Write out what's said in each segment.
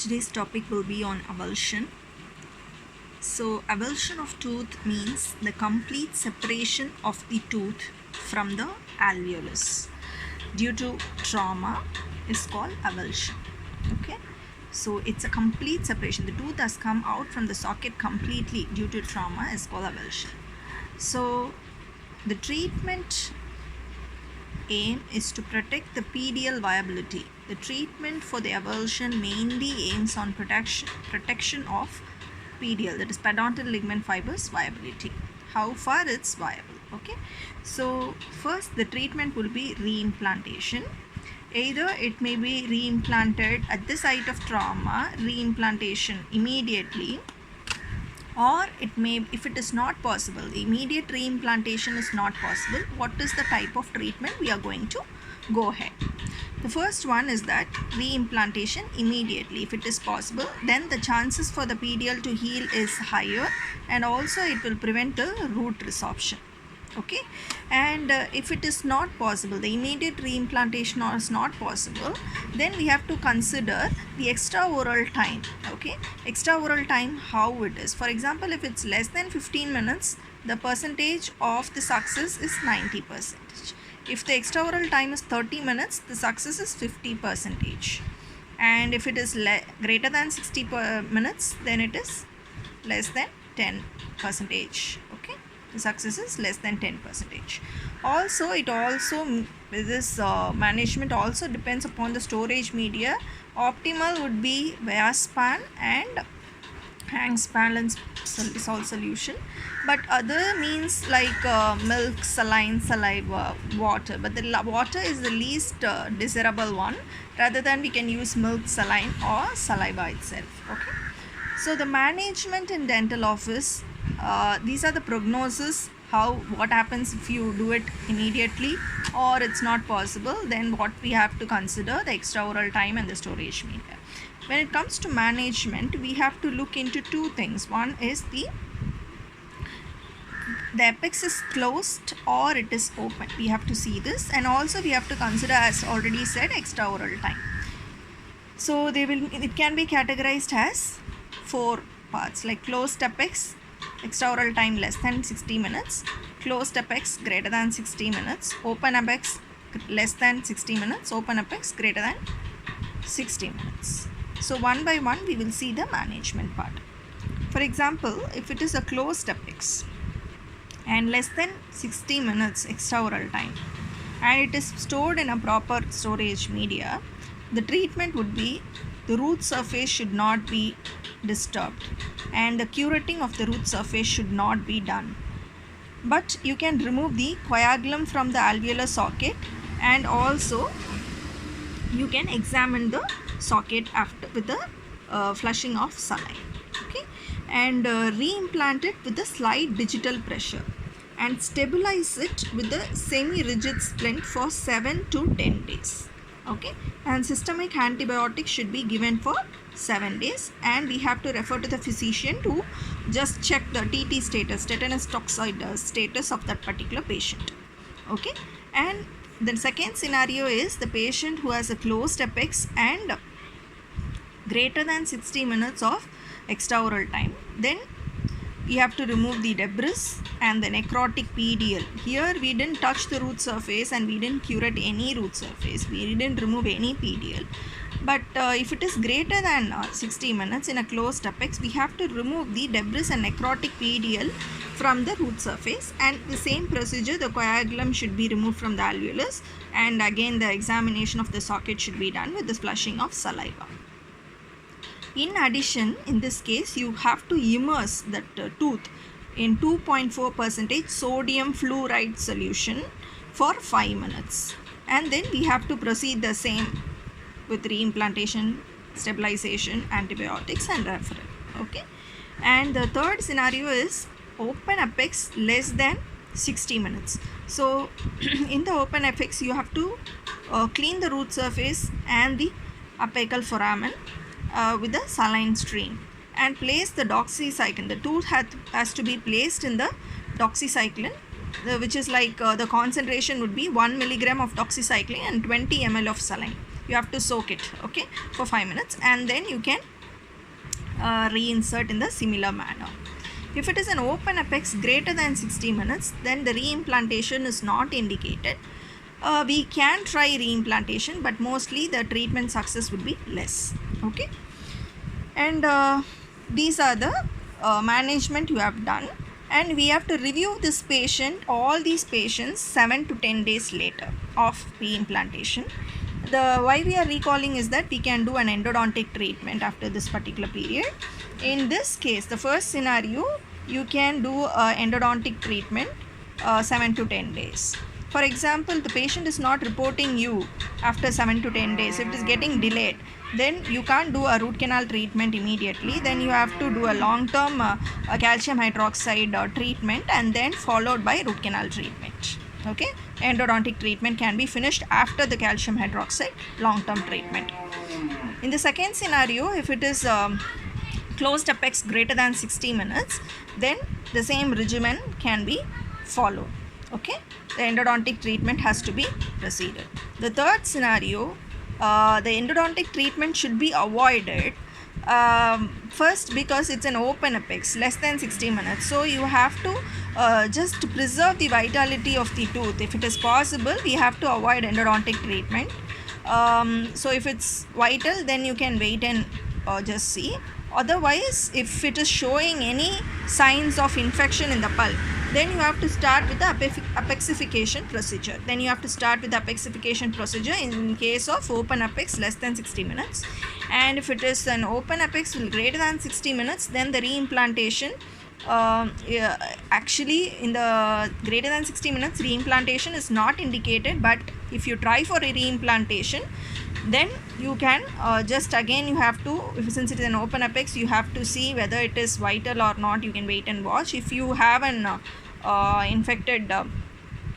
Today's topic will be on avulsion. So, avulsion of tooth means the complete separation of the tooth from the alveolus due to trauma is called avulsion. Okay, so it's a complete separation. The tooth has come out from the socket completely due to trauma is called avulsion. So, the treatment aim is to protect the PDL viability. The treatment for the avulsion mainly aims on protection of PDL, that is periodontal ligament fibers viability. How far it's viable. Okay, so first the treatment will be reimplantation. Either it may be reimplanted at the site of trauma, reimplantation immediately, or it may, if it is not possible, the immediate reimplantation is not possible, what is the type of treatment we are going to go ahead? The first one is that reimplantation immediately. If it is possible, then the chances for the PDL to heal is higher, and also it will prevent the root resorption. Okay, and if it is not possible, the immediate reimplantation is not possible, then we have to consider the extraoral time. Okay, extraoral time, how it is. For example, if it's less than 15 minutes, the percentage of the success is 90%. If the extraoral time is 30 minutes, the success is 50%. And if it is greater than 60 minutes, then it is less than 10%. Okay, the success is less than 10%. Also, this management also depends upon the storage media. Optimal would be Viaspan and Hangspan salt solution, but other means like milk, saline, saliva, water, but the water is the least desirable one. Rather than we can use milk, saline or saliva itself. Okay, so the management in dental office, these are the prognosis, what happens if you do it immediately or it's not possible, then what we have to consider, the extraoral time and the storage media. When it comes to management, we have to look into two things. One is the apex is closed or it is open. We have to see this, and also we have to consider, as already said, extraoral time. So it can be categorized as 4 parts, like closed apex, extraoral time less than 60 minutes, closed apex greater than 60 minutes, open apex less than 60 minutes, open apex greater than 60 minutes. So one by one we will see the management part. For example, if it is a closed apex and less than 60 minutes extraoral time and it is stored in a proper storage media, the treatment would be the root surface should not be disturbed and the curating of the root surface should not be done. But you can remove the coagulum from the alveolar socket, and also you can examine the socket after with the flushing of saline. Okay, and reimplant it with a slight digital pressure and stabilize it with a semi-rigid splint for 7 to 10 days. Okay, and systemic antibiotics should be given for 7 days, and we have to refer to the physician to just check the TT status, tetanus toxoid status of that particular patient. Okay, and the second scenario is the patient who has a closed apex and greater than 60 minutes of extraoral time. Then we have to remove the debris and the necrotic PDL. Here we didn't touch the root surface and we didn't curate any root surface. We didn't remove any PDL. But if it is greater than 60 minutes in a closed apex, we have to remove the debris and necrotic PDL from the root surface, and the same procedure, the coagulum should be removed from the alveolus, and again the examination of the socket should be done with the flushing of saliva. In addition, in this case, you have to immerse that tooth in 2.4% sodium fluoride solution for 5 minutes, and then we have to proceed the same with reimplantation, stabilization, antibiotics and referral. Okay, and the third scenario is open apex less than 60 minutes. So in the open apex you have to clean the root surface and the apical foramen with a saline stream and place the doxycycline. The tooth has to be placed in the doxycycline, which is like the concentration would be 1 milligram of doxycycline and 20 ml of saline. you have to soak it, okay, for 5 minutes, and then you can reinsert in the similar manner. If it is an open apex greater than 60 minutes, then the reimplantation is not indicated. We can try reimplantation, but mostly the treatment success would be less, okay. And these are the management you have done, and we have to review this patient, all these patients, 7 to 10 days later of reimplantation. Why we are recalling is that we can do an endodontic treatment after this particular period. In this case, the first scenario, you can do endodontic treatment 7 to 10 days. For example, the patient is not reporting you after 7 to 10 days. If it is getting delayed, then you can't do a root canal treatment immediately. Then you have to do a long-term calcium hydroxide treatment, and then followed by root canal treatment. Okay, endodontic treatment can be finished after the calcium hydroxide long-term treatment. In the second scenario, if it is closed apex greater than 60 minutes, then the same regimen can be followed. Okay, the endodontic treatment has to be proceeded. The third scenario, the endodontic treatment should be avoided. First, because it's an open apex less than 60 minutes, so you have to just preserve the vitality of the tooth. If it is possible, we have to avoid endodontic treatment. So if it's vital, then you can wait and just see. Otherwise, if it is showing any signs of infection in the pulp, then you have to start with the apexification procedure. Then you have to start with the apexification procedure in case of open apex less than 60 minutes. And if it is an open apex greater than 60 minutes, then the reimplantation, actually in the greater than 60 minutes, reimplantation is not indicated. But if you try for a reimplantation, then you can just again you have to, since it is an open apex, you have to see whether it is vital or not. You can wait and watch. If you have an infected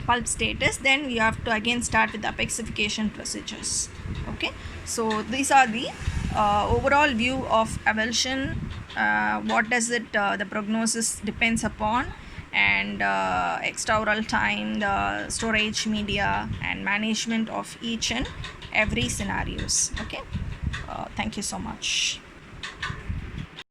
pulp status, then you have to again start with the apexification procedures. Okay, so these are the overall view of avulsion. What does it the prognosis depends upon, and extraoral time, the storage media, and management of each and every scenarios. Okay, thank you so much.